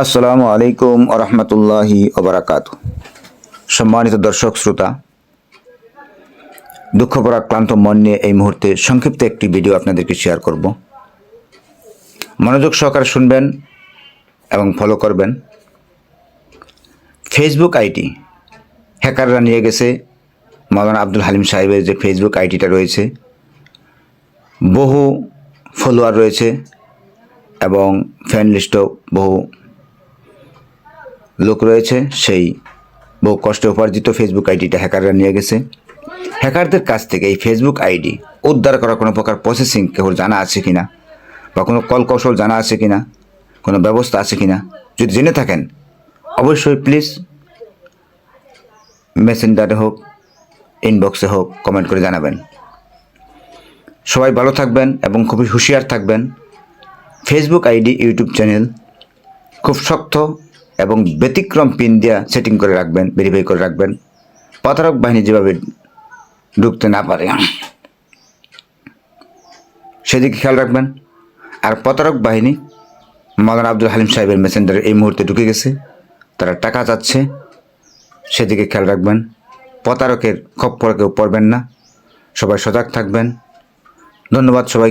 আসসালামু আলাইকুম আরহামতুল্লাহি ওবারাকাতু। সম্মানিত দর্শক শ্রোতা, দুঃখপরাক্রান্ত মন নিয়ে এই মুহূর্তে সংক্ষিপ্ত একটি ভিডিও আপনাদেরকে শেয়ার করব। মনোযোগ সহকারে শুনবেন এবং ফলো করবেন। ফেসবুক আইডি হ্যাকাররা নিয়ে গেছে। মাওলানা আব্দুল হালিম সাহেবের যে ফেসবুক আইডিটা রয়েছে, বহু ফলোয়ার রয়েছে এবং ফ্যান লিস্টও বহু লোক রয়েছে। সেই বহু কষ্টে উপার্জিত ফেসবুক আইডিটা হ্যাকাররা নিয়ে গেছে। হ্যাকারদের কাছ থেকে এই ফেসবুক আইডি উদ্ধার করার কোনো প্রকার প্রসেসিং কেউ জানা আছে কিনা, বা কোনো কল কৌশল জানা আছে কিনা, কোনো ব্যবস্থা আছে কিনা, যদি জেনে থাকেন অবশ্যই প্লিজ মেসেঞ্জারে হোক, ইনবক্সে হোক, কমেন্ট করে জানাবেন। সবাই ভালো থাকবেন এবং খুবই হুঁশিয়ার থাকবেন। ফেসবুক আইডি, ইউটিউব চ্যানেল খুব শক্ত এবং ব্যতিক্রম পিন দিয়া সেটিং করে রাখবেন, ভেরিফাই করে রাখবেন, প্রতারক বাহিনী যেভাবে ঢুকতে না পারে সেদিকে খেয়াল রাখবেন। আর প্রতারক বাহিনী মাওলানা আব্দুল হালিম সাহেবের মেসেঞ্জারে এই মুহূর্তে ঢুকে গেছে, তারা টাকা চাচ্ছে, সেদিকে খেয়াল রাখবেন। প্রতারকের খপ্পরে কেউ পড়বেন না, সবাই সজাগ থাকবেন। ধন্যবাদ সবাই।